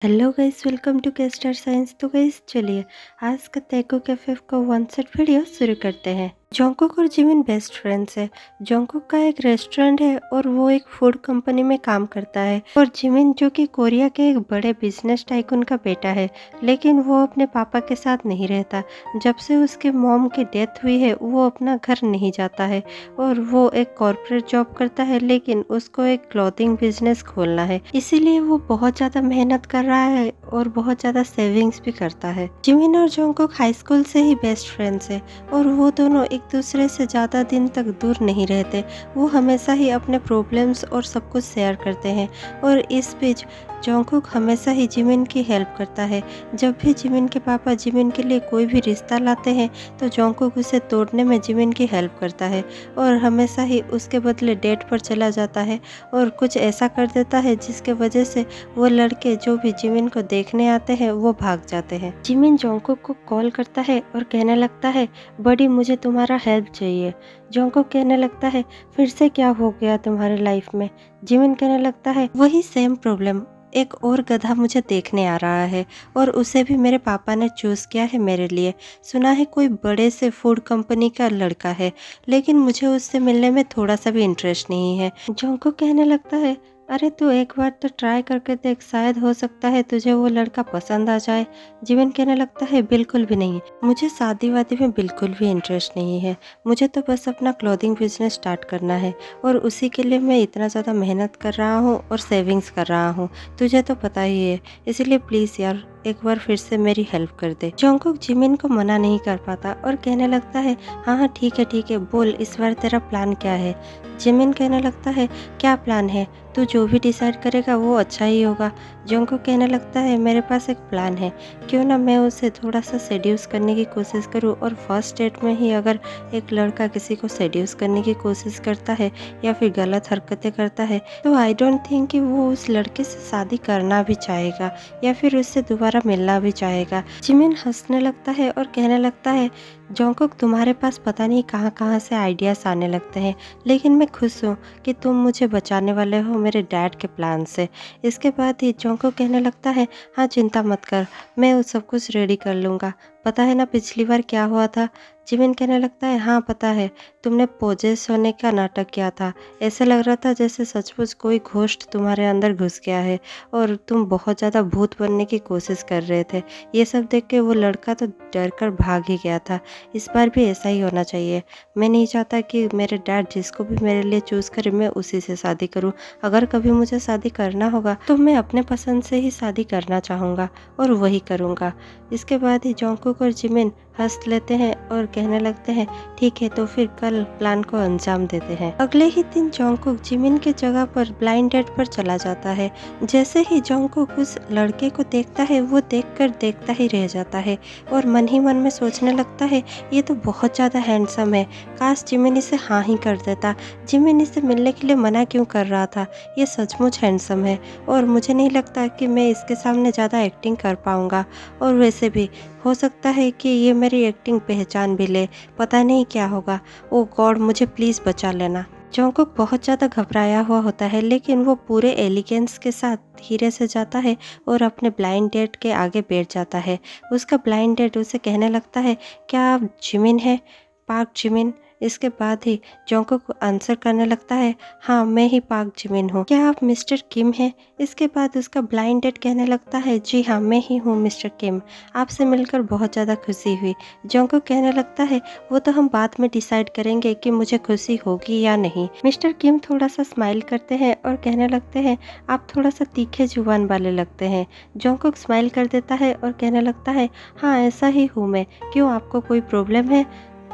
Hello guys, welcome to के star signs. तो guys चलिए आज का तैको कैफे का वन सेट वीडियो शुरू करते हैं। जोंगकुक और जिमिन बेस्ट फ्रेंड्स है। जोंगकुक का एक रेस्टोरेंट है और वो एक फूड कंपनी में काम करता है और जिमिन जो कि कोरिया के एक बड़े बिजनेस टाइकून का बेटा है, लेकिन वो अपने पापा के साथ नहीं रहता। जब से उसके मॉम की डेथ हुई है वो अपना घर नहीं जाता है और वो एक कॉर्पोरेट जॉब करता है, लेकिन उसको एक क्लॉथिंग बिजनेस खोलना है, इसीलिए वो बहुत ज्यादा मेहनत कर रहा है और बहुत ज्यादा सेविंग्स भी करता है। जिमिन और जोंगकुक हाई स्कूल से ही बेस्ट फ्रेंड्स है और वो दोनों एक दूसरे से ज़्यादा दिन तक दूर नहीं रहते। वो हमेशा ही अपने प्रॉब्लम्स और सब कुछ शेयर करते हैं और इस बीच जोंगकुक हमेशा ही जिमिन की हेल्प करता है। जब भी जिमिन के पापा जिमिन के लिए कोई भी रिश्ता लाते हैं तो जोंगकुक उसे तोड़ने में जिमिन की हेल्प करता है और हमेशा ही उसके बदले डेट पर चला जाता है और कुछ ऐसा कर देता है जिसके वजह से वो लड़के जो भी जिमिन को देखने आते हैं वो भाग जाते हैं। जिमिन जोंगकुक को कॉल करता है और कहने लगता है, बड़ी मुझे तुम्हारा हेल्प चाहिए। जोंगकुक कहने लगता है, फिर से क्या हो गया तुम्हारे लाइफ में? जिमिन कहने लगता है, वही सेम प्रॉब्लम, एक और गधा मुझे देखने आ रहा है और उसे भी मेरे पापा ने चूज किया है मेरे लिए। सुना है कोई बड़े से फूड कंपनी का लड़का है, लेकिन मुझे उससे मिलने में थोड़ा सा भी इंटरेस्ट नहीं है। जोंगकुक कहने लगता है, अरे तू एक बार तो ट्राई करके देख, शायद हो सकता है तुझे वो लड़का पसंद आ जाए। जिमिन कहने लगता है, बिल्कुल भी नहीं, मुझे शादी वादी में बिल्कुल भी इंटरेस्ट नहीं है। मुझे तो बस अपना क्लोथिंग बिजनेस स्टार्ट करना है और उसी के लिए मैं इतना ज़्यादा मेहनत कर रहा हूँ और सेविंग्स कर रहा हूँ, तुझे तो पता ही है। इसलिए प्लीज़ यार एक बार फिर से मेरी हेल्प कर दे। जोंगकुक जिमिन को मना नहीं कर पाता और कहने लगता है, हाँ हाँ ठीक है, बोल इस बार तेरा प्लान क्या है? जिमिन कहने लगता है, क्या प्लान है? तू जो भी डिसाइड करेगा वो अच्छा ही होगा। जोंगकुक कहने लगता है, मेरे पास एक प्लान है, क्यों ना मैं उसे थोड़ा सा सेड्यूस करने की कोशिश करूं और फर्स्ट डेट में ही अगर एक लड़का किसी को सेड्यूस करने की कोशिश करता है या फिर गलत हरकतें करता है तो आई डोंट थिंक कि वो उस लड़के से शादी करना भी चाहेगा या फिर उससे दोबारा मिलना भी चाहेगा। जिमिन हंसने लगता है और कहने लगता है, जोंगकुक तुम्हारे पास पता नहीं कहाँ कहाँ से आइडियाज आने लगते हैं, लेकिन मैं खुश हूँ कि तुम मुझे बचाने वाले हो मेरे डैड के प्लान से। इसके बाद ही जोंगकुक कहने लगता है, हाँ चिंता मत कर, मैं उस सब कुछ रेडी कर लूँगा। पता है ना पिछली बार क्या हुआ था? जिमिन कहने लगता है, हाँ पता है, तुमने पोजेस होने का नाटक किया था। ऐसा लग रहा था जैसे सचमुच कोई घोस्ट तुम्हारे अंदर घुस गया है और तुम बहुत ज़्यादा भूत बनने की कोशिश कर रहे थे। ये सब देख के वो लड़का तो डर कर भाग ही गया था। इस बार भी ऐसा ही होना चाहिए। मैं नहीं चाहता कि मेरे डैड जिसको भी मेरे लिए चूज़ करे मैं उसी से शादी करूं। अगर कभी मुझे शादी करना होगा तो मैं अपने पसंद से ही शादी करना चाहूँगा और वही करूँगा। इसके बाद ही जोंगकुक और जिमिन हंस लेते हैं और कहने लगते हैं, ठीक है तो फिर कल प्लान को अंजाम देते हैं। अगले ही दिन जोंगकुक जिमिन के जगह पर ब्लाइंड डेट पर चला जाता है। जैसे ही जोंगकुक उस लड़के को देखता है वो देखकर देखता ही रह जाता है और मन ही मन में सोचने लगता है, ये तो बहुत ज़्यादा हैंडसम है, काश जिमिन इसे हाँ ही कर देता। जिमिन इसे मिलने के लिए मना क्यों कर रहा था? ये सचमुच हैंडसम है और मुझे नहीं लगता कि मैं इसके सामने ज़्यादा एक्टिंग कर पाऊँगा और वैसे भी हो सकता है कि ये मेरी एक्टिंग पहचान भी ले, पता नहीं क्या होगा। ओ गॉड, मुझे प्लीज़ बचा लेना। जोंगकुक बहुत ज़्यादा घबराया हुआ होता है, लेकिन वो पूरे एलिगेंस के साथ धीरे से जाता है और अपने ब्लाइंड डेट के आगे बैठ जाता है। उसका ब्लाइंड डेट उसे कहने लगता है, क्या आप जिमिन है, पार्क जिमिन? इसके बाद ही जोंगकुक आंसर करने लगता है, हाँ मैं ही पार्क जिमिन हूँ। क्या आप मिस्टर किम हैं? इसके बाद उसका ब्लाइंड डेट कहने लगता है, जी हाँ मैं ही हूँ मिस्टर किम, आपसे मिलकर बहुत ज़्यादा खुशी हुई। जोंगकुक कहने लगता है, वो तो हम बाद में डिसाइड करेंगे कि मुझे खुशी होगी या नहीं। मिस्टर किम थोड़ा सा स्माइल करते हैं और कहने लगते हैं, आप थोड़ा सा तीखे जुबान वाले लगते हैं। जोंगकुक स्माइल कर देता है और कहने लगता है, हाँ ऐसा ही हूँ मैं, क्यों आपको कोई प्रॉब्लम है?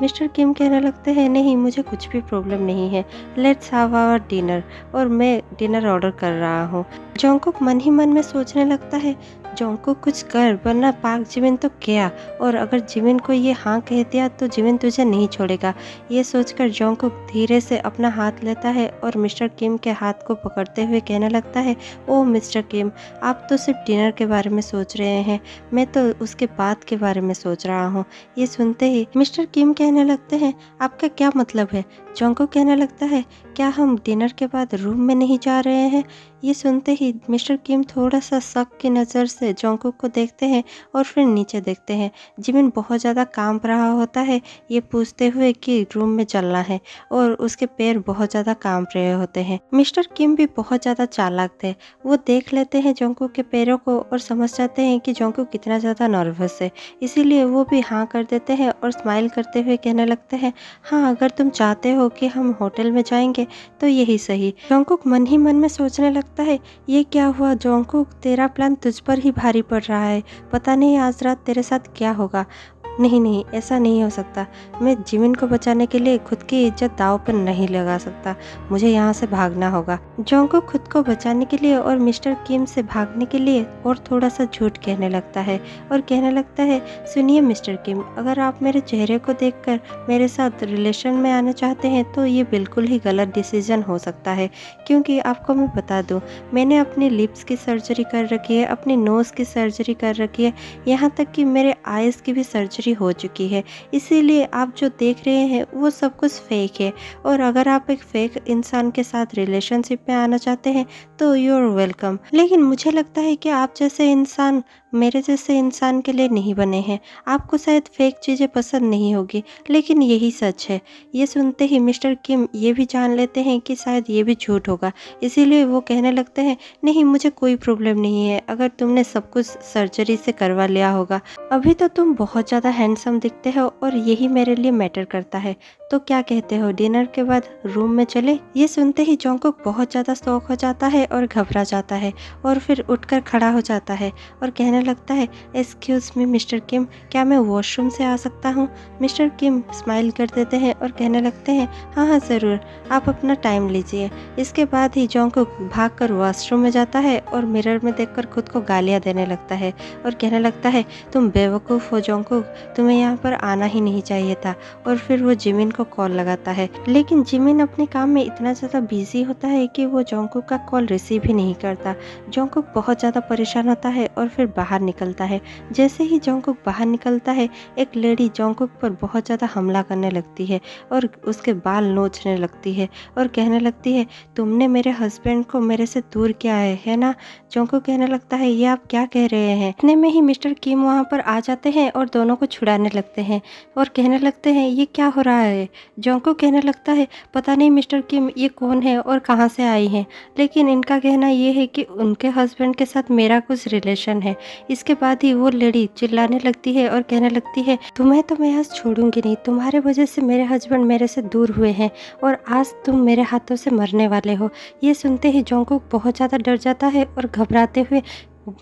मिस्टर किम कहने लगते हैं, नहीं मुझे कुछ भी प्रॉब्लम नहीं है, लेट्स हैव आवर डिनर, और मैं डिनर ऑर्डर कर रहा हूँ। जोंगकुक मन ही मन में सोचने लगता है, जोंगकुक कुछ कर वरना पार्क जिमिन तो गया, और अगर जिमिन को ये हाँ कह दिया तो जिमिन तुझे नहीं छोड़ेगा। ये सोचकर जोंगकुक धीरे से अपना हाथ लेता है और मिस्टर किम के हाथ को पकड़ते हुए कहने लगता है, ओह मिस्टर किम, आप तो सिर्फ डिनर के बारे में सोच रहे हैं, मैं तो उसके बाद के बारे में सोच रहा हूँ। ये सुनते ही मिस्टर किम कहने लगते हैं, आपका क्या मतलब है? जंगकुक कहने लगता है, क्या हम डिनर के बाद रूम में नहीं जा रहे हैं? ये सुनते ही मिस्टर किम थोड़ा सा शक की नज़र से जंगकुक को देखते हैं और फिर नीचे देखते हैं। जिमिन बहुत ज़्यादा कांप रहा होता है ये पूछते हुए कि रूम में चलना है, और उसके पैर बहुत ज़्यादा कांप रहे होते हैं। मिस्टर किम भी बहुत ज़्यादा चालाक थे। वो देख लेते हैं जंगकुक के पैरों को और समझ जाते हैं कि जंगकुक कितना ज़्यादा नर्वस है। इसीलिए वो भी हाँ कर देते हैं और स्माइल करते हुए कहने लगते हैं, हाँ अगर तुम चाहते हो कि हम होटल में जाएंगे तो यही सही। जंगकुक मन ही मन में सोचने लगता है, ये क्या हुआ जंगकुक, तेरा प्लान तुझ पर ही भारी पड़ रहा है। पता नहीं आज रात तेरे साथ क्या होगा। नहीं नहीं, ऐसा नहीं हो सकता। मैं जिमिन को बचाने के लिए खुद की इज्जत दांव पर नहीं लगा सकता। मुझे यहाँ से भागना होगा। जंगकुक खुद को बचाने के लिए और मिस्टर किम से भागने के लिए और थोड़ा सा झूठ कहने लगता है और कहने लगता है, सुनिए मिस्टर किम, अगर आप मेरे चेहरे को देखकर मेरे साथ रिलेशन में आना चाहते हैं तो ये बिल्कुल ही गलत डिसीजन हो सकता है। क्योंकि आपको मैं बता दूँ, मैंने अपनी लिप्स की सर्जरी कर रखी है, अपनी नोज़ की सर्जरी कर रखी है, यहाँ तक कि मेरे आइज़ की भी सर्जरी हो चुकी है। इसीलिए आप जो देख रहे हैं वो सब कुछ फेक है, और अगर आप एक फेक इंसान के साथ रिलेशनशिप में आना चाहते हैं तो यू आर वेलकम। लेकिन मुझे लगता है कि आप जैसे इंसान मेरे जैसे इंसान के लिए नहीं बने हैं। आपको शायद फेक चीज़ें पसंद नहीं होगी, लेकिन यही सच है। ये सुनते ही मिस्टर किम ये भी जान लेते हैं कि शायद ये भी झूठ होगा। इसीलिए वो कहने लगते हैं, नहीं मुझे कोई प्रॉब्लम नहीं है, अगर तुमने सब कुछ सर्जरी से करवा लिया होगा। अभी तो तुम बहुत ज़्यादा हैंडसम दिखते हो और यही मेरे लिए मैटर करता है। तो क्या कहते हो, डिनर के बाद रूम में चले? ये सुनते ही जंगकुक बहुत ज़्यादा शॉक हो जाता है और घबरा जाता है, और फिर उठकर खड़ा हो जाता है और कहने लगता है, एक्सक्यूज़ मी मिस्टर किम, क्या मैं वॉशरूम से आ सकता हूँ? मिस्टर किम स्माइल कर देते हैं और कहने लगते हैं, हाँ हाँ ज़रूर, आप अपना टाइम लीजिए। इसके बाद ही जंगकुक भागकर वॉशरूम में जाता है और मिरर में देखकर खुद को गालियाँ देने लगता है और कहने लगता है, तुम बेवकूफ़ हो जंगकुक, तुम्हें यहाँ पर आना ही नहीं चाहिए था। और फिर वो जिमिन को कॉल लगाता है, लेकिन जिमिन अपने काम में इतना ज़्यादा बिजी होता है कि वो जंगकुक का कॉल रिसीव ही नहीं करता। जंगकुक बहुत ज़्यादा परेशान होता है और फिर बाहर निकलता है। जैसे ही जंगकुक बाहर निकलता है, एक लेडी जंगकुक पर बहुत ज़्यादा हमला करने लगती है और उसके बाल नोचने लगती है और कहने लगती है, तुमने मेरे हस्बैंड को मेरे से दूर किया है ना? जंगकुक कहने लगता है, ये आप क्या कह रहे हैं? इतने में ही मिस्टर किम वहाँ पर आ जाते हैं और दोनों को छुड़ाने लगते हैं और कहने लगते हैं, ये क्या हो रहा है? जंगकुक कहने लगता है, पता नहीं मिस्टर किम ये कौन है और कहाँ से आई हैं, लेकिन इनका कहना ये है कि उनके हस्बैंड के साथ मेरा कुछ रिलेशन है। इसके बाद ही वो लेडी चिल्लाने लगती है और कहने लगती है, तुम्हें तो मैं आज छोड़ूंगी नहीं, तुम्हारे वजह से मेरे हस्बैंड मेरे से दूर हुए हैं और आज तुम मेरे हाथों से मरने वाले हो। ये सुनते ही जंगकुक बहुत ज़्यादा डर जाता है और घबराते हुए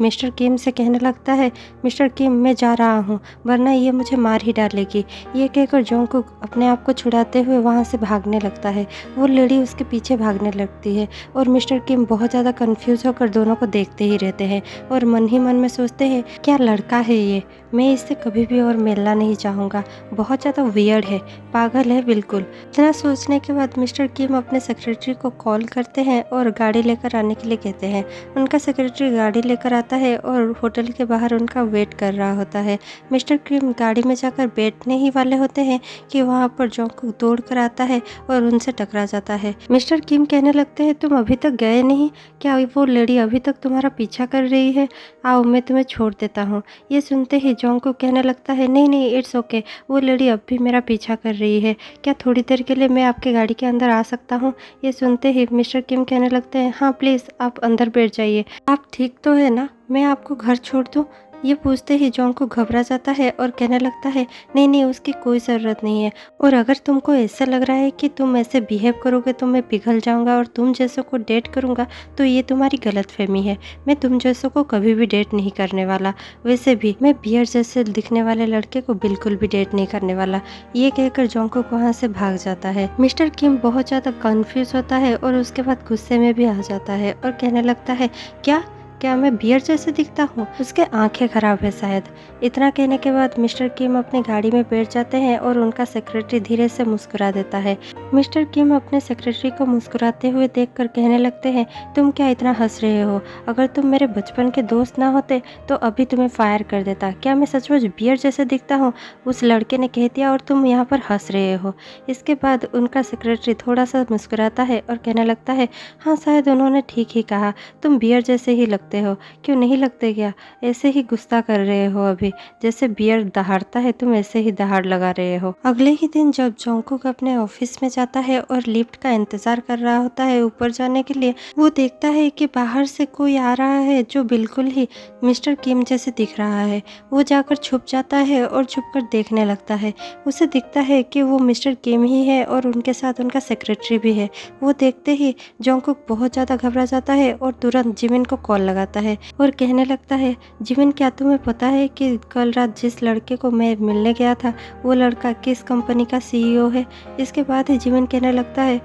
मिस्टर किम से कहने लगता है, मिस्टर किम मैं जा रहा हूँ, वरना ये मुझे मार ही डालेगी। ये कहकर जंगकुक अपने आप को छुड़ाते हुए वहाँ से भागने लगता है। वो लेडी उसके पीछे भागने लगती है और मिस्टर किम बहुत ज़्यादा कंफ्यूज होकर दोनों को देखते ही रहते हैं और मन ही मन में सोचते हैं, क्या लड़का है ये, मैं इससे कभी भी और मिलना नहीं चाहूँगा, बहुत ज़्यादा वियर्ड है, पागल है बिल्कुल। इतना सोचने के बाद मिस्टर किम अपने सेक्रेटरी को कॉल करते हैं और गाड़ी लेकर आने के लिए कहते हैं। उनका सेक्रेटरी गाड़ी लेकर आता है और होटल के बाहर उनका वेट कर रहा होता है। मिस्टर किम गाड़ी में जाकर बैठने ही वाले होते हैं कि वहाँ पर जंगकुक दौड़ कर आता है और उनसे टकरा जाता है। मिस्टर किम कहने लगते हैं, तुम अभी तक गए नहीं? क्या वो लेडी अभी तक तुम्हारा पीछा कर रही है? आओ मैं तुम्हें छोड़ देता हूँ। ये सुनते ही जंगकुक कहने लगता है, नहीं नहीं इट्स ओके, वो लेडी अब भी मेरा पीछा कर रही है, क्या थोड़ी देर के लिए मैं आपके गाड़ी के अंदर आ सकता हूँ? ये सुनते ही मिस्टर किम कहने लगते हैं, हाँ प्लीज़ आप अंदर बैठ जाइए, आप ठीक तो है ना, मैं आपको घर छोड़ दूँ? ये पूछते ही जंगकुक घबरा जाता है और कहने लगता है, नहीं नहीं उसकी कोई ज़रूरत नहीं है, और अगर तुमको ऐसा लग रहा है कि तुम ऐसे बिहेव करोगे तो मैं पिघल जाऊंगा और तुम जैसों को डेट करूंगा तो ये तुम्हारी गलतफहमी है। मैं तुम जैसों को कभी भी डेट नहीं करने वाला, वैसे भी मैं बियर जैसे दिखने वाले लड़के को बिल्कुल भी डेट नहीं करने वाला। ये कहकर जंगकुक वहाँ से भाग जाता है। मिस्टर किम बहुत ज़्यादा कन्फ्यूज होता है और उसके बाद गुस्से में भी आ जाता है और कहने लगता है, क्या क्या मैं बियर जैसे दिखता हूँ? उसके आंखें खराब है शायद। इतना कहने के बाद मिस्टर किम अपनी गाड़ी में बैठ जाते हैं और उनका सेक्रेटरी धीरे से मुस्कुरा देता है। मिस्टर किम अपने सेक्रेटरी को मुस्कुराते हुए देखकर कहने लगते हैं, तुम क्या इतना हंस रहे हो? अगर तुम मेरे बचपन के दोस्त ना होते तो अभी तुम्हें फायर कर देता। क्या मैं सचमुच बियर जैसे दिखता हूँ? उस लड़के ने कह दिया और तुम यहाँ पर हंस रहे हो। इसके बाद उनका सेक्रेटरी थोड़ा सा मुस्कुराता है और कहने लगता है, हाँ शायद उन्होंने ठीक ही कहा, तुम बियर जैसे ही लगते हो। क्यों नहीं लगते क्या? ऐसे ही गुस्सा कर रहे हो अभी, जैसे बियर दहाड़ता है तुम ऐसे ही दहाड़ लगा रहे हो। अगले ही दिन जब जोंगकुक अपने ऑफिस में जाता है और लिफ्ट का इंतजार कर रहा होता है ऊपर जाने के लिए, वो देखता है कि बाहर से कोई आ रहा है जो बिल्कुल ही मिस्टर किम जैसे दिख रहा है। वो जाकर छुप जाता है और छुपकर देखने लगता है। उसे दिखता है कि वो मिस्टर किम ही है और उनके साथ उनका सेक्रेटरी भी है। वो देखते ही जोंगकुक बहुत ज़्यादा घबरा जाता है और तुरंत जिमिन को कॉल लगाता है और कहने लगता है, जिमिन क्या तुम्हें पता है कि कल रात जिस लड़के को मैं मिलने गया था वो लड़का किस कंपनी का सीईओ है? इसके बाद ही जिमिन कहने लगता है,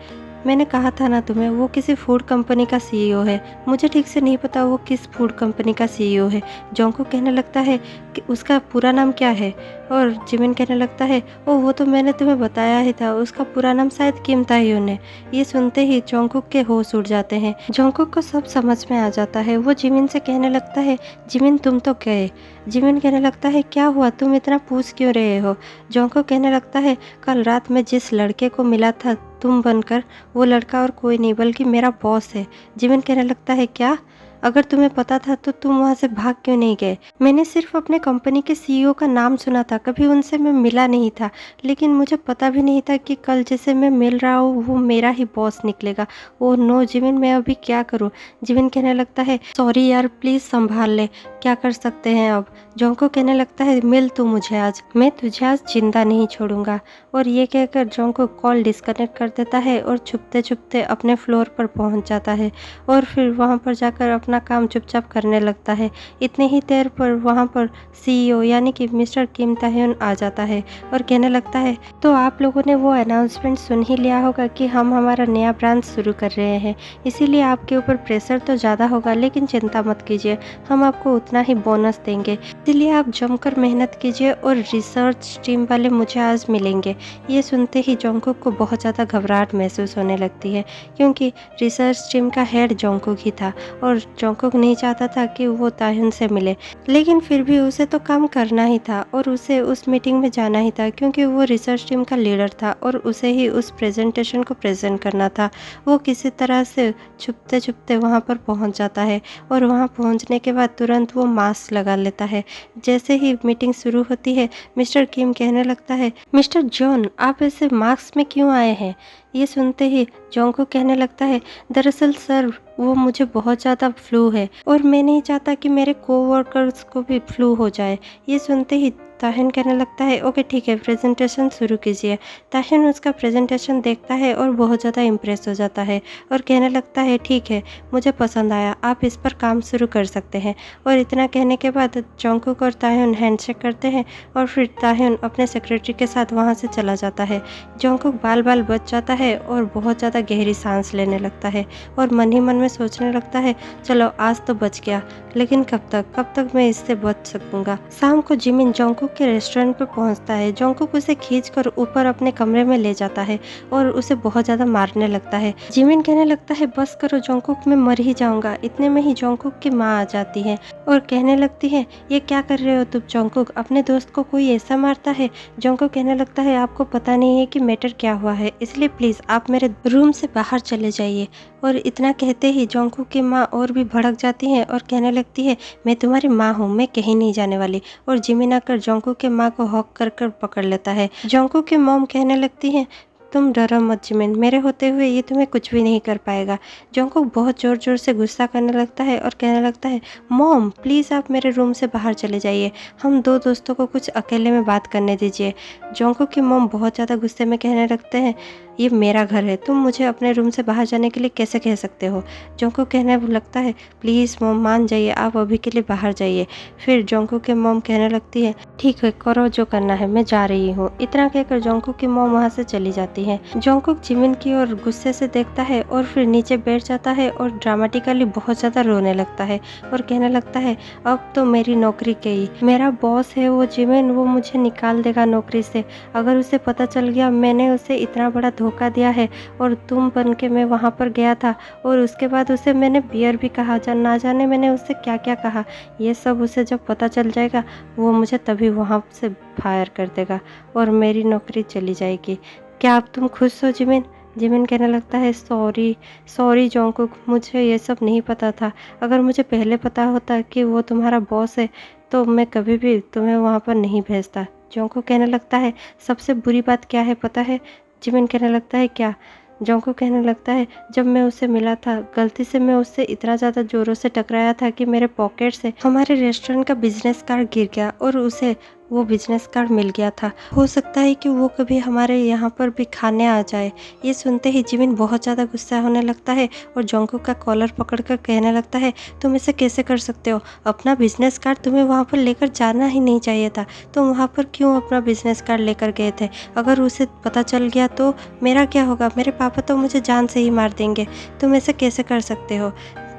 मैंने कहा था ना तुम्हें, वो किसी फूड कंपनी का सीईओ है। मुझे ठीक से नहीं पता वो किस फूड कंपनी का सीईओ है। जोंगकुक कहने लगता है कि उसका पूरा नाम क्या है? और जिमिन कहने लगता है, ओ वो तो मैंने तुम्हें बताया ही था, उसका पूरा नाम शायद किम ताह्यून है। ये सुनते ही जोंगकुक के होश उड़ जाते हैं। जोंगकुक को सब समझ में आ जाता है। वो जिमिन से कहने लगता है, जिमिन तुम तो गए। जिमिन कहने लगता है, क्या हुआ, तुम इतना पूछ क्यों रहे हो? जोंगकुक कहने लगता है, कल रात में जिस लड़के को मिला था तुम बनकर, वो लड़का और कोई नहीं बल्कि मेरा बॉस है। जिमिन कहने लगता है, क्या? अगर तुम्हें पता था तो तुम वहाँ से भाग क्यों नहीं गए? मैंने सिर्फ अपने कंपनी के सीईओ का नाम सुना था, कभी उनसे मैं मिला नहीं था, लेकिन मुझे पता भी नहीं था कि कल जिसे मैं मिल रहा हूँ वो मेरा ही बॉस निकलेगा। ओह नो जिमिन, मैं अभी क्या करूँ? जिमिन कहने लगता है, सॉरी यार, प्लीज़ संभाल ले, क्या कर सकते हैं अब? जोंगकुक कहने लगता है, मिल तू मुझे आज, मैं तुझे आज जिंदा नहीं छोड़ूंगा। और ये कहकर जोंगकुक कॉल डिस्कनेक्ट कर देता है और छुपते छुपते अपने फ्लोर पर पहुंच जाता है और फिर वहां पर जाकर अपना काम चुपचाप करने लगता है। इतने ही देर पर वहां पर सीईओ यानी कि मिस्टर किम ताह्यून आ जाता है और कहने लगता है, तो आप लोगों ने वो अनाउंसमेंट सुन ही लिया होगा कि हम हमारा नया ब्रांच शुरू कर रहे हैं, इसीलिए आपके ऊपर प्रेशर तो ज़्यादा होगा, लेकिन चिंता मत कीजिए, हम आपको उतना ही बोनस देंगे, इसलिए आप जमकर मेहनत कीजिए और रिसर्च टीम वाले मुझे आज मिलेंगे। ये सुनते ही जोंगकुक को बहुत ज़्यादा घबराहट महसूस होने लगती है, क्योंकि रिसर्च टीम का हेड जोंगकुक ही था और जोंगकुक नहीं चाहता था कि वो ताह्यून से मिले, लेकिन फिर भी उसे तो काम करना ही था और उसे उस मीटिंग में जाना ही था, क्योंकि वो रिसर्च टीम का लीडर था और उसे ही उस प्रेजेंटेशन को प्रेजेंट करना था। वो किसी तरह से छुपते छुपते वहाँ पर पहुँच जाता है और वहाँ पहुँचने के बाद तुरंत वो मास्क लगा लेता है। जैसे ही मीटिंग शुरू होती है, मिस्टर किम कहने लगता है, मिस्टर जॉन, आप ऐसे मास्क में क्यों आए हैं? ये सुनते ही जोंगकुक कहने लगता है, दरअसल सर वो मुझे बहुत ज़्यादा फ्लू है और मैं नहीं चाहता कि मेरे कोवर्कर्स को भी फ्लू हो जाए। ये सुनते ही ताह्यून कहने लगता है, ओके ठीक है, प्रेजेंटेशन शुरू कीजिए। ताह्यून उसका प्रेजेंटेशन देखता है और बहुत ज़्यादा इम्प्रेस हो जाता है और कहने लगता है, ठीक है, मुझे पसंद आया, आप इस पर काम शुरू कर सकते हैं। और इतना कहने के बाद जोंगकुक और ताह्यून हैंडशेक करते हैं और फिर ताह्यून अपने सेक्रेटरी के साथ वहाँ से चला जाता है। जोंगकुक बाल बाल बच जाता है और बहुत ज़्यादा गहरी सांस लेने लगता है और मन ही मन में सोचने लगता है, चलो आज तो बच गया, लेकिन कब तक मैं इससे बच सकूंगा। शाम को जिमिन जोंगकुक के रेस्टोरेंट पर पहुंचता है। जोंगकुक उसे खींचकर ऊपर अपने कमरे में ले जाता है और उसे बहुत ज्यादा मारने लगता है। जिमिन कहने लगता है, बस करो जोंगकुक, मैं मर ही जाऊंगा। इतने में ही जोंगकुक की माँ आ जाती है और कहने लगती है, ये क्या कर रहे हो तुम जोंगकुक, अपने दोस्त को कोई ऐसा मारता है? जोंगकुक कहने लगता है, आपको पता नहीं है कि मैटर क्या हुआ है, इसलिए प्लीज आप मेरे रूम से बाहर चले जाइए। और इतना कहते ही जोंगकुक की माँ और भी भड़क जाती है और कहने लगती है, मैं तुम्हारी माँ हूँ, मैं कहीं नहीं जाने वाली। और जिमिन आकर जोंगकुक के माँ को हॉक कर कर पकड़ लेता है। जोंगकुक की मॉम कहने लगती है, तुम डरो मत जिमिन, मेरे होते हुए ये तुम्हें कुछ भी नहीं कर पाएगा। जोंगकुक बहुत जोर जोर से गुस्सा करने लगता है और कहने लगता है, मॉम प्लीज़ आप मेरे रूम से बाहर चले जाइए, हम दो दोस्तों को कुछ अकेले में बात करने दीजिए। जोंगकुक की मॉम बहुत ज़्यादा गुस्से में कहने लगते हैं, ये मेरा घर है, तुम मुझे अपने रूम से बाहर जाने के लिए कैसे कह सकते हो? जोंगकुक कहने लगता है, प्लीज़ मॉम मान जाइए, आप अभी के लिए बाहर जाइए। फिर जोंगकुक की मॉम कहने लगती है, ठीक है, करो जो करना है, मैं जा रही हूँ। इतना कहकर जोंगकुक की मॉम वहाँ से चली जाती जाती हैं। जोंगकुक जिमिन की ओर गुस्से से देखता है और फिर नीचे बैठ जाता है और ड्रामेटिकली बहुत ज़्यादा रोने लगता है और कहने लगता है अब तो मेरी नौकरी गई। मेरा बॉस है वो जिमिन, वो मुझे निकाल देगा नौकरी से। अगर उसे पता चल गया मैंने उसे इतना बड़ा धोखा दिया है और तुम बन के मैं वहाँ पर गया था और उसके बाद उसे मैंने बियर भी कहा, ना जाने मैंने उससे क्या क्या कहा। ये सब उसे जब पता चल जाएगा वो मुझे तभी वहाँ से फायर कर देगा और मेरी नौकरी चली जाएगी। क्या अब तुम खुश हो जिमिन? जिमिन कहने लगता है सॉरी जोंगकुक, मुझे ये सब नहीं पता था। अगर मुझे पहले पता होता कि वो तुम्हारा बॉस है तो मैं कभी भी तुम्हें वहाँ पर नहीं भेजता। जोंगकुक कहने लगता है सबसे बुरी बात क्या है पता है? जिमिन कहने लगता है क्या? जोंगकुक कहने लगता है जब मैं उसे मिला था गलती से मैं उससे इतना ज़्यादा ज़ोरों से टकराया था कि मेरे पॉकेट से हमारे रेस्टोरेंट का बिजनेस कार्ड गिर गया और उसे वो बिजनेस कार्ड मिल गया था। हो सकता है कि वो कभी हमारे यहाँ पर भी खाने आ जाए। ये सुनते ही जिमिन बहुत ज़्यादा गुस्सा होने लगता है और जोंगकुक का कॉलर पकड़कर कहने लगता है तुम ऐसे कैसे कर सकते हो? अपना बिजनेस कार्ड तुम्हें वहाँ पर लेकर जाना ही नहीं चाहिए था। तुम वहाँ पर क्यों अपना बिजनेस कार्ड लेकर गए थे? अगर उसे पता चल गया तो मेरा क्या होगा? मेरे पापा तो मुझे जान से ही मार देंगे। तुम ऐसे कैसे कर सकते हो?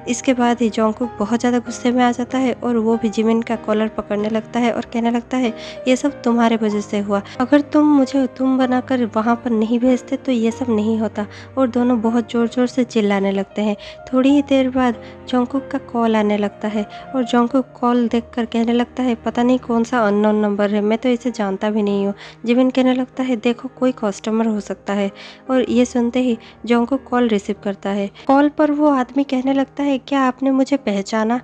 इसके बाद ही जोंगकुक बहुत ज़्यादा गुस्से में आ जाता है और वो भी जिमिन का कॉलर पकड़ने लगता है और कहने लगता है ये सब तुम्हारे वजह से हुआ। अगर तुम मुझे तुम बनाकर वहाँ पर नहीं भेजते तो ये सब नहीं होता। और दोनों बहुत ज़ोर ज़ोर से चिल्लाने लगते हैं। थोड़ी ही देर बाद जोंगकुक का कॉल आने लगता है और जोंगकुक कॉल देखकर कहने लगता है पता नहीं कौन सा अननोन नंबर है, मैं तो इसे जानता भी नहीं हूँ। जिमिन कहने लगता है देखो कोई कस्टमर हो सकता है। और ये सुनते ही जोंगकुक कॉल रिसीव करता है। कॉल पर वो आदमी कहने लगता है क्या आपने मुझे पहचाना?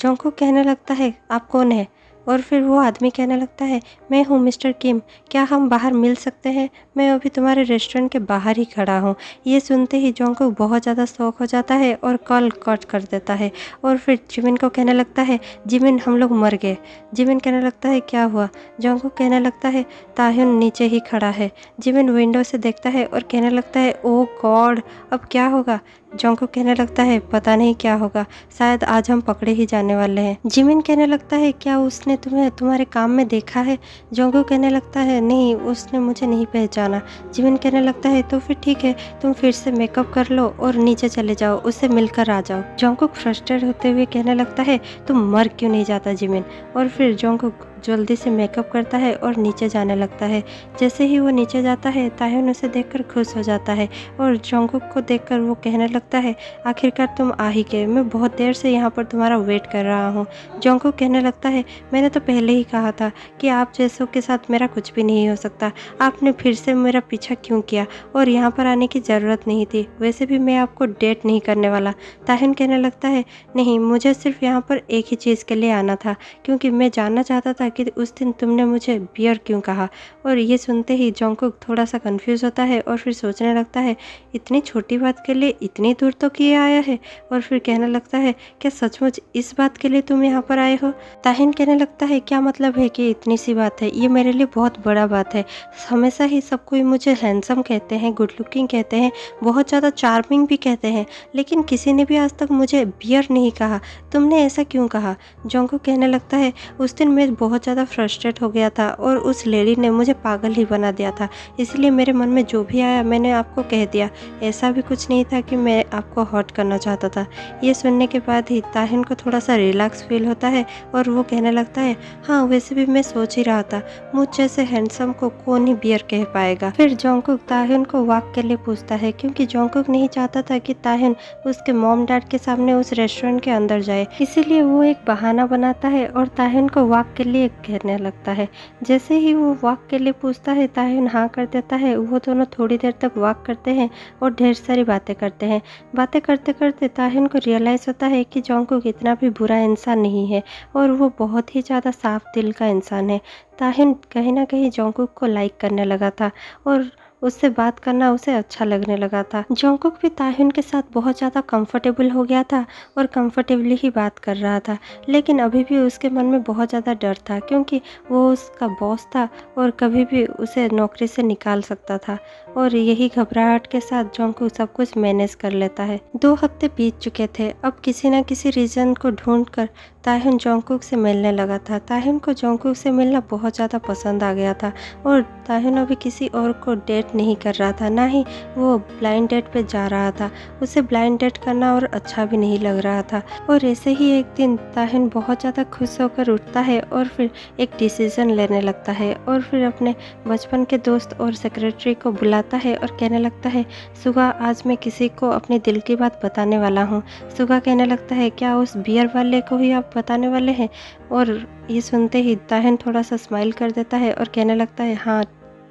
जोंगकुक कहने लगता है आप कौन है? और फिर वो आदमी कहने लगता है मैं हूँ मिस्टर किम, क्या हम बाहर मिल सकते हैं? मैं अभी तुम्हारे रेस्टोरेंट के बाहर ही खड़ा हूँ। ये सुनते ही जोंगकुक बहुत ज़्यादा शॉक हो जाता है और कॉल कट कर देता है और फिर जिमिन को कहने लगता है जिमिन हम लोग मर गए। जिमिन कहने लगता है क्या हुआ? जोंगकुक कहने लगता है ताह्युन नीचे ही खड़ा है। जिमिन विंडो से देखता है और कहने लगता है ओह गॉड अब क्या होगा? जोंगकुक कहने लगता है पता नहीं क्या होगा, शायद आज हम पकड़े ही जाने वाले हैं। जिमिन कहने लगता है क्या उसने तुम्हें तुम्हारे काम में देखा है? जोंगकुक कहने लगता है नहीं, उसने मुझे नहीं पहचाना। जिमिन कहने लगता है तो फिर ठीक है, तुम फिर से मेकअप कर लो और नीचे चले जाओ, उससे मिलकर आ जाओ। जोंगकुक फ्रस्ट्रेट होते हुए कहने लगता है तुम मर क्यों नहीं जाता जिमिन? और फिर जोंगकुक जल्दी से मेकअप करता है और नीचे जाने लगता है। जैसे ही वो नीचे जाता है ताह्युन उसे देखकर खुश हो जाता है और जोंगकुक को देखकर वो कहने लगता है आखिरकार तुम आ ही गए, मैं बहुत देर से यहाँ पर तुम्हारा वेट कर रहा हूँ। जोंगकुक कहने लगता है मैंने तो पहले ही कहा था कि आप जैसों के साथ मेरा कुछ भी नहीं हो सकता। आपने फिर से मेरा पीछा क्यों किया? और यहाँ पर आने की ज़रूरत नहीं थी, वैसे भी मैं आपको डेट नहीं करने वाला। ताह्युन कहने लगता है नहीं, मुझे सिर्फ यहाँ पर एक ही चीज़ के लिए आना था, क्योंकि मैं जानना चाहता था कि उस दिन तुमने मुझे बियर क्यों कहा। और ये सुनते ही जोंगकुक थोड़ा सा कंफ्यूज होता है और फिर सोचने लगता है इतनी छोटी बात के लिए इतनी दूर तो किए आया है। और फिर कहने लगता है क्या सचमुच इस बात के लिए तुम यहाँ पर आए हो? ताहिन कहने लगता है क्या मतलब है कि इतनी सी बात है, ये मेरे लिए बहुत बड़ा बात है। हमेशा ही सब कोई मुझे हैंडसम कहते हैं, गुड लुकिंग कहते हैं, बहुत ज़्यादा चार्मिंग भी कहते हैं, लेकिन किसी ने भी आज तक मुझे बियर नहीं कहा। तुमने ऐसा क्यों कहा? जोंगकुक कहने लगता है उस दिन मैं बहुत ज़्यादा फ्रस्ट्रेट हो गया था और उस लेडी ने मुझे पागल ही बना दिया था, इसलिए मेरे मन में जो भी आया मैंने आपको कह दिया। ऐसा भी कुछ नहीं था कि मैं आपको हर्ट करना चाहता था। ये सुनने के बाद ही ताहिन को थोड़ा सा रिलैक्स फील होता है और वो कहने लगता है हाँ वैसे भी मैं सोच ही रहा था, मुझ जैसे हैंडसम को कौन ही बियर कह पाएगा। फिर जोंगकुक ताहिन को वॉक के लिए पूछता है, क्योंकि जोंगकुक नहीं चाहता था कि ताहिन उसके मॉम डैड के सामने उस रेस्टोरेंट के अंदर जाए, इसीलिए वो एक बहाना बनाता है और ताहिन को वॉक के लिए कहने लगता है। जैसे ही वो वॉक के लिए पूछता है ताहिन हाँ कर देता है। वो दोनों थोड़ी देर तक वॉक करते हैं और ढेर सारी बातें करते हैं। बातें करते करते ताहिन को रियलाइज़ होता है कि जोंगकुक इतना भी बुरा इंसान नहीं है और वो बहुत ही ज़्यादा साफ दिल का इंसान है। ताहिन कहीं ना कहीं जोंगकुक को लाइक करने लगा था और उससे बात करना उसे अच्छा लगने लगा था। जोंगकुक भी ताहिन के साथ बहुत ज़्यादा कंफर्टेबल हो गया था और कंफर्टेबली ही बात कर रहा था, लेकिन अभी भी उसके मन में बहुत ज़्यादा डर था, क्योंकि वो उसका बॉस था और कभी भी उसे नौकरी से निकाल सकता था। और यही घबराहट के साथ जोंगकुक सब कुछ मैनेज कर लेता है। 2 हफ्ते बीत चुके थे। अब किसी न किसी रीज़न को ढूंढकर ताहिन जोंगकुक से मिलने लगा था। ताहिन को जोंगकुक से मिलना बहुत ज़्यादा पसंद आ गया था और ताहिन अभी किसी और को डेट डेट नहीं कर रहा था, ना ही वो ब्लाइंड डेट पे जा रहा था। उसे ब्लाइंड डेट करना और अच्छा भी नहीं लग रहा था। और ऐसे ही एक दिन ताहिन बहुत ज़्यादा खुश होकर उठता है और फिर एक डिसीज़न लेने लगता है और फिर अपने बचपन के दोस्त और सेक्रेटरी को बुलाता है और कहने लगता है, सुगा आज मैं किसी को अपने दिल की बात बताने वाला हूँ। सुगा कहने लगता है, क्या उस बियर वाले को ही आप बताने वाले हैं? और ये सुनते ही ताहिन थोड़ा सा स्माइल कर देता है और कहने लगता है, हाँ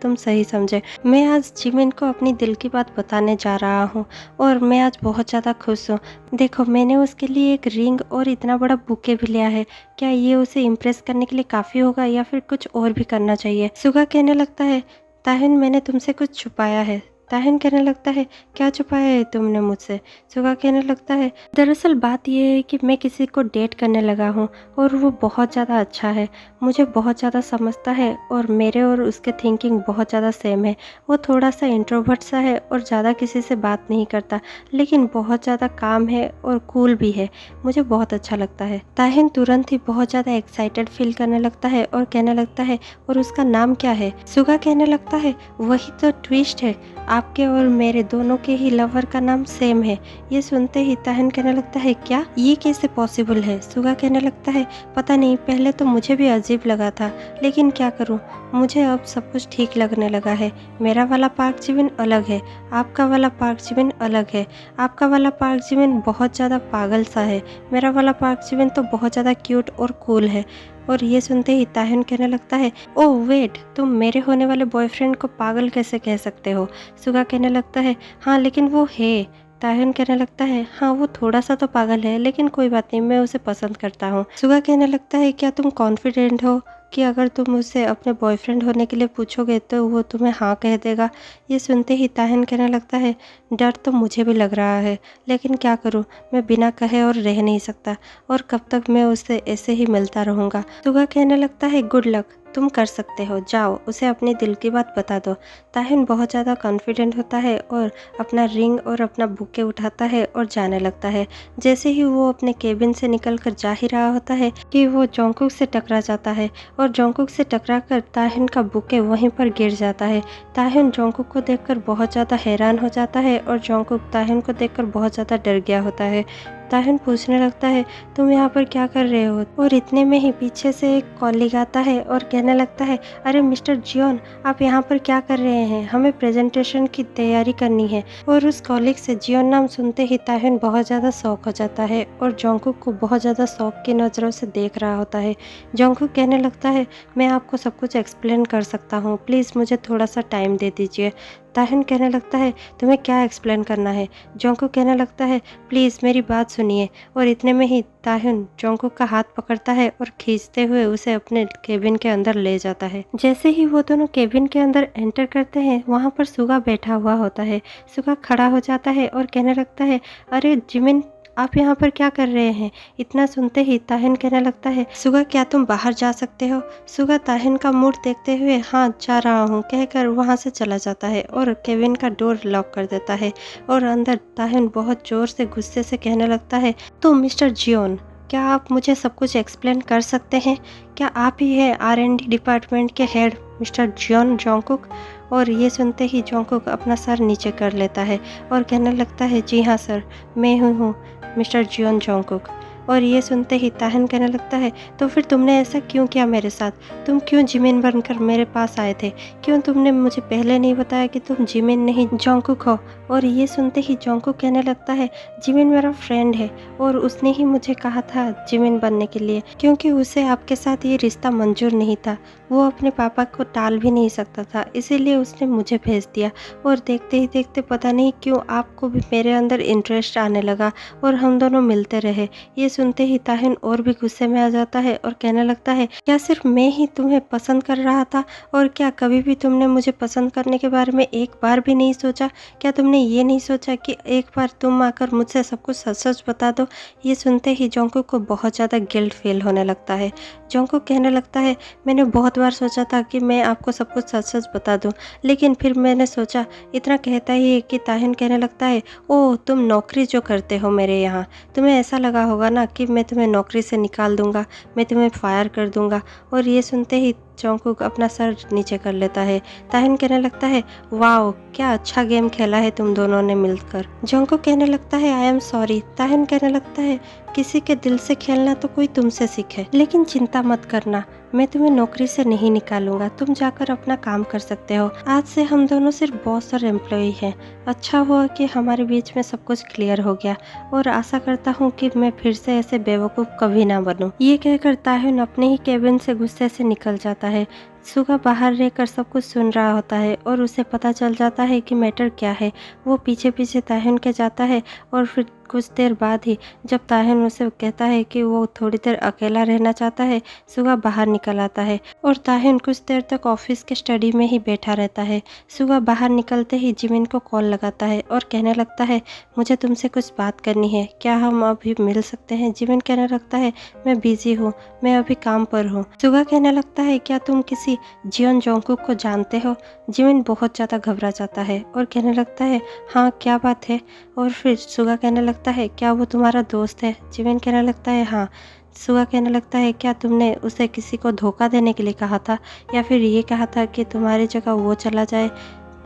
तुम सही समझे, मैं आज जिमिन को अपनी दिल की बात बताने जा रहा हूँ और मैं आज बहुत ज़्यादा खुश हूँ। देखो मैंने उसके लिए एक रिंग और इतना बड़ा बुके भी लिया है। क्या ये उसे इम्प्रेस करने के लिए काफ़ी होगा या फिर कुछ और भी करना चाहिए? सुगा कहने लगता है, ताहिन मैंने तुमसे कुछ छुपाया है। ताहिन कहने लगता है, क्या छुपाया है तुमने मुझसे? सुगा कहने लगता है, दरअसल बात यह है कि मैं किसी को डेट करने लगा हूँ और वो बहुत ज़्यादा अच्छा है, मुझे बहुत ज़्यादा समझता है और मेरे और उसके थिंकिंग बहुत ज़्यादा सेम है। वो थोड़ा सा इंट्रोवर्ट सा है और ज़्यादा किसी से बात नहीं करता, लेकिन बहुत ज़्यादा काम है और कूल भी है, मुझे बहुत अच्छा लगता है। ताहिन तुरंत ही बहुत ज़्यादा एक्साइटेड फील करने लगता है और कहने लगता है, और उसका नाम क्या है? सुगा कहने लगता है, वही तो ट्विस्ट है, आपके और मेरे दोनों के ही लवर का नाम सेम है। ये सुनते ही ताहिन कहने लगता है, क्या ये कैसे पॉसिबल है? सुगा कहने लगता है, पता नहीं, पहले तो मुझे भी अजीब लगा था, लेकिन क्या करूं, मुझे अब सब कुछ ठीक लगने लगा है। मेरा वाला पार्क जिमिन अलग है, आपका वाला पार्क जिमिन अलग है। आपका वाला पार्क जिमिन बहुत ज़्यादा पागल सा है, मेरा वाला पार्क जिमिन तो बहुत ज़्यादा क्यूट और कूल है। और ये सुनते ही ताहिन कहने लगता है, ओह वेट, तुम मेरे होने वाले बॉयफ्रेंड को पागल कैसे कह सकते हो? सुगा कहने लगता है, हाँ लेकिन वो है। ताहिन कहने लगता है, हाँ वो थोड़ा सा तो पागल है, लेकिन कोई बात नहीं, मैं उसे पसंद करता हूँ। सुगा कहने लगता है, क्या तुम कॉन्फिडेंट हो कि अगर तुम उससे अपने बॉयफ्रेंड होने के लिए पूछोगे तो वो तुम्हें हाँ कह देगा? ये सुनते ही ताहिन कहने लगता है, डर तो मुझे भी लग रहा है, लेकिन क्या करूँ, मैं बिना कहे और रह नहीं सकता, और कब तक मैं उससे ऐसे ही मिलता रहूँगा। सुगा कहने लगता है, गुड लक, तुम कर सकते हो, जाओ उसे अपनी दिल की बात बता दो। ताहिन बहुत ज़्यादा कॉन्फिडेंट होता है और अपना रिंग और अपना बुके उठाता है और जाने लगता है। जैसे ही वो अपने केबिन से निकलकर जा ही रहा होता है कि वो जोंगकुक से टकरा जाता है और जोंगकुक से टकराकर ताहिन का बुके वहीं पर गिर जाता है। ताहिन जोंगकुक को देखकर बहुत ज़्यादा हैरान हो जाता है और जोंगकुक ताहिन को देखकर बहुत ज़्यादा डर गया होता है। ताहिन पूछने लगता है, तुम यहाँ पर क्या कर रहे हो? और इतने में ही पीछे से एक कॉलीग आता है और कहने लगता है, अरे मिस्टर जियोन, आप यहाँ पर क्या कर रहे हैं? हमें प्रेजेंटेशन की तैयारी करनी है। और उस कॉलीग से जियोन नाम सुनते ही ताहिन बहुत ज़्यादा शौक हो जाता है और जोंगकुक को बहुत ज़्यादा शौक की नज़रों से देख रहा होता है। जोंगकुक कहने लगता है, मैं आपको सब कुछ एक्सप्लेन कर सकता हूँ, प्लीज़ मुझे थोड़ा सा टाइम दे दीजिए। ताहिन कहने लगता है, तुम्हें क्या एक्सप्लेन करना है? जोंगकुक कहने लगता है, प्लीज़ मेरी बात सुनिए। और इतने में ही ताहिन जोंगकुक का हाथ पकड़ता है और खींचते हुए उसे अपने केबिन के अंदर ले जाता है। जैसे ही वो दोनों केबिन के अंदर एंटर करते हैं, वहाँ पर सुगा बैठा हुआ होता है। सुगा खड़ा हो जाता है और कहने लगता है, अरे जिमिन, आप यहाँ पर क्या कर रहे हैं? इतना सुनते ही ताहिन कहने लगता है, सुगा क्या तुम बाहर जा सकते हो? सुगा ताहिन का मूड देखते हुए, हाँ जा रहा हूँ कहकर वहाँ से चला जाता है और केबिन का डोर लॉक कर देता है। और अंदर ताहिन बहुत जोर से गुस्से से कहने लगता है, तो मिस्टर जियोन, क्या आप मुझे सब कुछ एक्सप्लेन कर सकते हैं? क्या आप ही हैं R&D डिपार्टमेंट के हेड मिस्टर जियोन जोंगकुक? और ये सुनते ही जोंगकुक अपना सर नीचे कर लेता है और कहने लगता है, जी हाँ सर, मैं हूँ मिस्टर जियोन जोंगकुक। और ये सुनते ही ताहिन कहने लगता है, तो फिर तुमने ऐसा क्यों किया मेरे साथ? तुम क्यों जिमिन बनकर मेरे पास आए थे? क्यों तुमने मुझे पहले नहीं बताया कि तुम जिमिन नहीं जोंगकुक हो? और ये सुनते ही जोंगकुक कहने लगता है, जिमिन मेरा फ्रेंड है और उसने ही मुझे कहा था जिमिन बनने के लिए, क्योंकि उसे आपके साथ ये रिश्ता मंजूर नहीं था। वो अपने पापा को टाल भी नहीं सकता था, इसीलिए उसने मुझे भेज दिया। और देखते ही देखते पता नहीं क्यों आपको भी मेरे अंदर इंटरेस्ट आने लगा और हम दोनों मिलते रहे। ये सुनते ही ताहिन और भी गुस्से में आ जाता है और कहने लगता है, क्या सिर्फ मैं ही तुम्हें पसंद कर रहा था? और क्या कभी भी तुमने मुझे पसंद करने के बारे में एक बार भी नहीं सोचा? क्या तुमने ये नहीं सोचा कि एक बार तुम आकर मुझसे सब कुछ सच सच बता दो? ये सुनते ही जोंगकुक को बहुत ज़्यादा गिल्ट फील होने लगता है। जोंगकुक कहने लगता है, मैंने बहुत बार सोचा था कि मैं आपको सब कुछ सच सच बता दूं, लेकिन फिर मैंने सोचा, इतना कहता ही है कि ताहिन कहने लगता है, ओह तुम नौकरी जो करते हो मेरे यहाँ, तुम्हें ऐसा लगा होगा ना कि मैं तुम्हें नौकरी से निकाल दूंगा, मैं तुम्हें फायर कर दूंगा। और ये सुनते ही जॉन्गकुक अपना सर नीचे कर लेता है। ताह्युन कहने लगता है वाओ क्या अच्छा गेम खेला है तुम दोनों ने मिलकर। जॉन्गकुक कहने लगता है आई एम सॉरी। ताह्युन कहने लगता है किसी के दिल से खेलना तो कोई तुमसे सीखे, लेकिन चिंता मत करना, मैं तुम्हें नौकरी से नहीं निकालूंगा, तुम जाकर अपना काम कर सकते हो। आज से हम दोनों सिर्फ बॉस और एम्प्लॉय हैं। अच्छा हुआ कि हमारे बीच में सब कुछ क्लियर हो गया और आशा करता हूँ कि मैं फिर से ऐसे बेवकूफ़ कभी ना बनूं। ये कहकर ताह्युन अपने ही केबिन से गुस्से से निकल जाता है। सुगा बाहर रहकर सब कुछ सुन रहा होता है और उसे पता चल जाता है कि मैटर क्या है। वो पीछे पीछे ताह्युन के जाता है और फिर कुछ देर बाद ही जब ताह्युन उसे कहता है कि वो थोड़ी देर अकेला रहना चाहता है, सुगा बाहर निकल आता है और ताह्युन कुछ देर तक ऑफिस के स्टडी में ही बैठा रहता है। सुगा बाहर निकलते ही जिमिन को कॉल लगाता है और कहने लगता है मुझे तुमसे कुछ बात करनी है, क्या हम अभी मिल सकते हैं। जिमिन कहने लगता है मैं बिजी हूँ, मैं अभी काम पर हूँ। सुगा कहने लगता है क्या तुम किसी जियोन जोंगकुक को जानते हो। जिमिन बहुत ज़्यादा घबरा जाता है और कहने लगता है हाँ क्या बात है। और फिर सुगा कहने लगता है क्या वो तुम्हारा दोस्त है। जिमिन कहने लगता है हाँ। सुगा कहने लगता है क्या तुमने उसे किसी को धोखा देने के लिए कहा था या फिर ये कहा था कि तुम्हारी जगह वो चला जाए।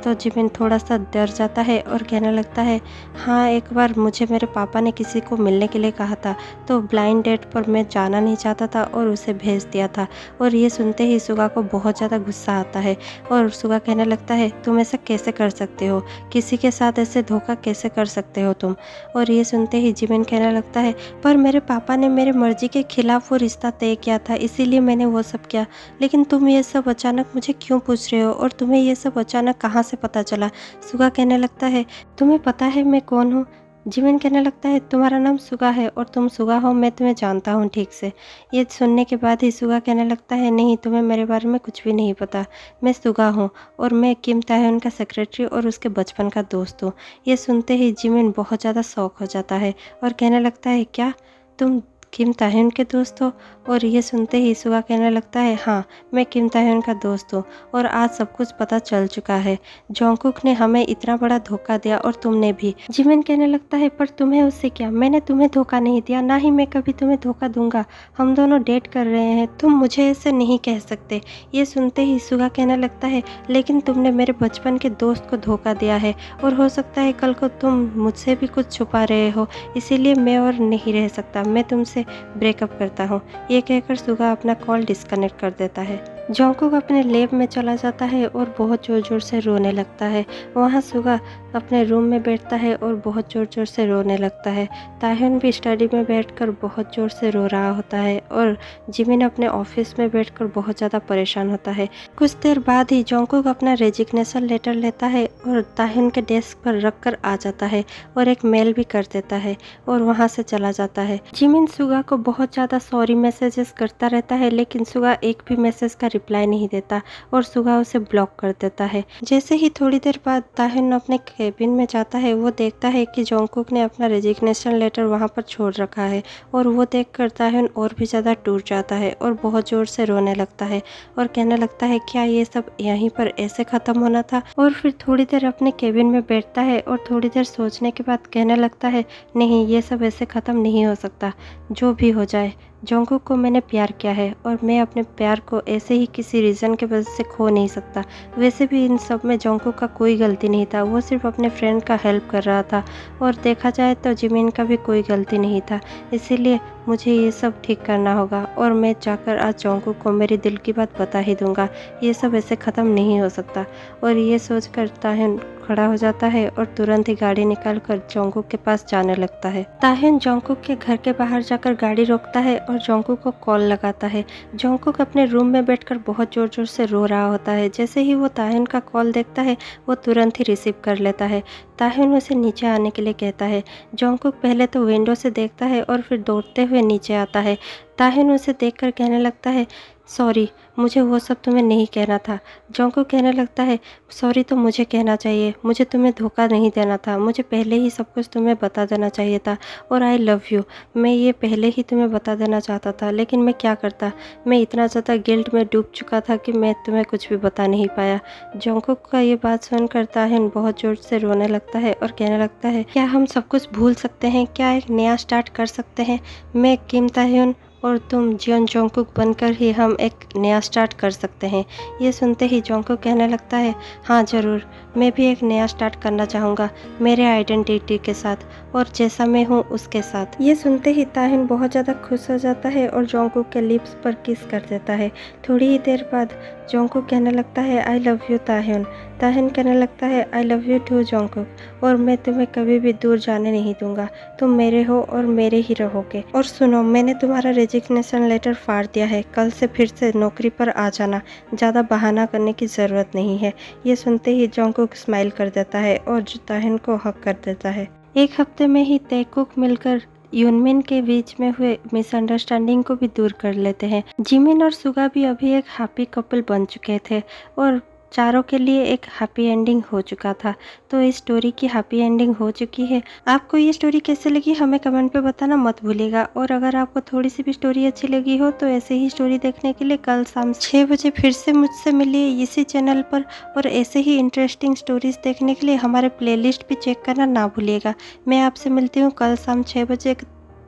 तो जिमिन थोड़ा सा डर जाता है और कहने लगता है हाँ एक बार मुझे मेरे पापा ने किसी को मिलने के लिए कहा था, तो ब्लाइंड डेट पर मैं जाना नहीं चाहता था और उसे भेज दिया था। और ये सुनते ही सुगा को बहुत ज़्यादा गुस्सा आता है और सुगा कहने लगता है तुम ऐसा कैसे कर सकते हो, किसी के साथ ऐसे धोखा कैसे कर सकते हो तुम। और ये सुनते ही जिमिन कहने लगता है पर मेरे पापा ने मेरे मर्जी के खिलाफ वो रिश्ता तय किया था, इसीलिए मैंने वो सब किया। लेकिन तुम ये सब अचानक मुझे क्यों पूछ रहे हो और तुम्हें ये सब अचानक कहाँ से पता चला। सुगा कहने लगता है तुम्हें पता है मैं कौन हूँ। जिमिन कहने लगता है तुम्हारा नाम सुगा है और तुम सुगा हो, मैं तुम्हें जानता हूँ ठीक से। ये सुनने के बाद ही सुगा कहने लगता है नहीं तुम्हें मेरे बारे में कुछ भी नहीं पता, मैं सुगा हूँ और मैं किम ताह्युन का सेक्रेटरी और उसके बचपन का दोस्त हूँ। ये सुनते ही जिमिन बहुत ज़्यादा शॉक हो जाता है और कहने लगता है क्या तुम किम ताह्युन के दोस्त हो। और ये सुनते ही सुगा कहने लगता है हाँ मैं किम ताह्युन का दोस्त हूँ और आज सब कुछ पता चल चुका है। जोंगकुक ने हमें इतना बड़ा धोखा दिया और तुमने भी। जिमिन कहने लगता है पर तुम्हें उससे क्या, मैंने तुम्हें धोखा नहीं दिया, ना ही मैं कभी तुम्हें धोखा दूंगा, हम दोनों डेट कर रहे हैं, तुम मुझे ऐसे नहीं कह सकते। ये सुनते ही सुगा कहने लगता है लेकिन तुमने मेरे बचपन के दोस्त को धोखा दिया है और हो सकता है कल को तुम मुझसे भी कुछ छुपा रहे हो, इसीलिए मैं और नहीं रह सकता, मैं तुमसे ब्रेकअप करता हूँ। ये कहकर सुगा अपना कॉल डिस्कनेक्ट कर देता है। जोंगकुक अपने लैब में चला जाता है और बहुत ज़ोर ज़ोर से रोने लगता है। वहाँ सुगा अपने रूम में बैठता है और बहुत ज़ोर ज़ोर से रोने लगता है। ताह्युन भी स्टडी में बैठकर बहुत ज़ोर से रो रहा होता है और जिमिन अपने ऑफिस में बैठकर बहुत ज़्यादा परेशान होता है। कुछ देर बाद ही जोंगकुक अपना रेजिग्नेशन लेटर लेता है और ताह्युन के डेस्क पर रख कर आ जाता है और एक मेल भी कर देता है और वहाँ से चला जाता है। जिमिन सुगा को बहुत ज़्यादा सॉरी मैसेजेस करता रहता है लेकिन सुगा एक भी मैसेज का रिप्लाई नहीं देता और सुगा उसे ब्लॉक कर देता है। जैसे ही थोड़ी देर बाद ताह्युन अपने केबिन में जाता है, वो देखता है कि जोंगकुक ने अपना रेजिग्नेशन लेटर वहाँ पर छोड़ रखा है और वो देखकर ताह्युन और भी ज़्यादा टूट जाता है और बहुत ज़ोर से रोने लगता है और कहने लगता है क्या ये सब यहीं पर ऐसे ख़त्म होना था। और फिर थोड़ी देर अपने केबिन में बैठता है और थोड़ी देर सोचने के बाद कहने लगता है नहीं ये सब ऐसे ख़त्म नहीं हो सकता, जो भी हो जाए जोंगकुक को मैंने प्यार किया है और मैं अपने प्यार को ऐसे ही किसी रीज़न के वजह से खो नहीं सकता। वैसे भी इन सब में जोंगकुक का कोई गलती नहीं था, वो सिर्फ अपने फ्रेंड का हेल्प कर रहा था और देखा जाए तो जिमिन का भी कोई गलती नहीं था, इसीलिए मुझे ये सब ठीक करना होगा और मैं जाकर आज जोंगकुक को मेरे दिल की बात बता ही दूंगा, ये सब ऐसे ख़त्म नहीं हो सकता। और ये सोच कर ताह्युन खड़ा हो जाता है और तुरंत ही गाड़ी निकालकर जोंगकुक के पास जाने लगता है। ताह्युन जोंगकुक के घर के बाहर जाकर गाड़ी रोकता है और जोंगकुक को कॉल लगाता है। जोंगकुक अपने रूम में बैठकर बहुत ज़ोर ज़ोर से रो रहा होता है। जैसे ही वो ताह्युन का कॉल देखता है वो तुरंत ही रिसीव कर लेता है। ताह्युन उसे नीचे आने के लिए कहता है। जोंगकुक पहले तो विंडो से देखता है और फिर दौड़ते हुए नीचे आता है। ताह्युन उसे देखकर कहने लगता है सॉरी, मुझे वो सब तुम्हें नहीं कहना था। जोंगकुक कहने लगता है सॉरी तो मुझे कहना चाहिए, मुझे तुम्हें धोखा नहीं देना था, मुझे पहले ही सब कुछ तुम्हें बता देना चाहिए था और आई लव यू, मैं ये पहले ही तुम्हें बता देना चाहता था, लेकिन मैं क्या करता, मैं इतना ज़्यादा गिल्ट में डूब चुका था कि मैं तुम्हें कुछ भी बता नहीं पाया। जोंगकुक का ये बात सुनकर ताह्युन बहुत ज़ोर से रोने लगता है और कहने लगता है क्या हम सब कुछ भूल सकते हैं, क्या एक नया स्टार्ट कर सकते हैं। मैं किम ताह्युन और तुम जियोन जोंगकुक बनकर ही हम एक नया स्टार्ट कर सकते हैं। ये सुनते ही जोंगकुक कहने लगता है, हाँ ज़रूर, मैं भी एक नया स्टार्ट करना चाहूँगा मेरे आइडेंटिटी के साथ और जैसा मैं हूँ उसके साथ। ये सुनते ही ताहिन बहुत ज़्यादा खुश हो जाता है और जोंगकुक के लिप्स पर किस कर देता है। थोड़ी ही देर बाद जोंगकुक कहने लगता है, आई लव यू ताहिन। ताहिन कहने लगता है, I love you too Jungkook, और मैं तुम्हें कभी भी दूर जाने नहीं दूंगा। तुम मेरे हो और मेरे ही रहोगे। और सुनो, मैंने तुम्हारा रेजिग्नेशन लेटर फाड़ दिया है, कल से फिर से नौकरी पर आ जाना, ज़्यादा बहाना करने की ज़रूरत नहीं है। ये सुनते ही जोंगकुक स्माइल कर देता है और ताहिन को हक कर देता है। एक हफ्ते में ही तैकुक मिलकर यूनमिन के बीच में हुए मिसअंडरस्टैंडिंग को भी दूर कर लेते हैं। जिमिन और सुगा भी अभी एक हैप्पी कपल बन चुके थे और चारों के लिए एक हैप्पी एंडिंग हो चुका था। तो इस स्टोरी की हैप्पी एंडिंग हो चुकी है। आपको ये स्टोरी कैसे लगी हमें कमेंट पे बताना मत भूलिएगा। और अगर आपको थोड़ी सी भी स्टोरी अच्छी लगी हो तो ऐसे ही स्टोरी देखने के लिए कल शाम 6 बजे फिर से मुझसे मिलिए इसी चैनल पर। और ऐसे ही इंटरेस्टिंग स्टोरीज देखने के लिए हमारे प्लेलिस्ट भी चेक करना ना भूलिएगा। मैं आपसे मिलती हूँ कल शाम 6 बजे।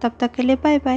तब तक के लिए बाय बाय।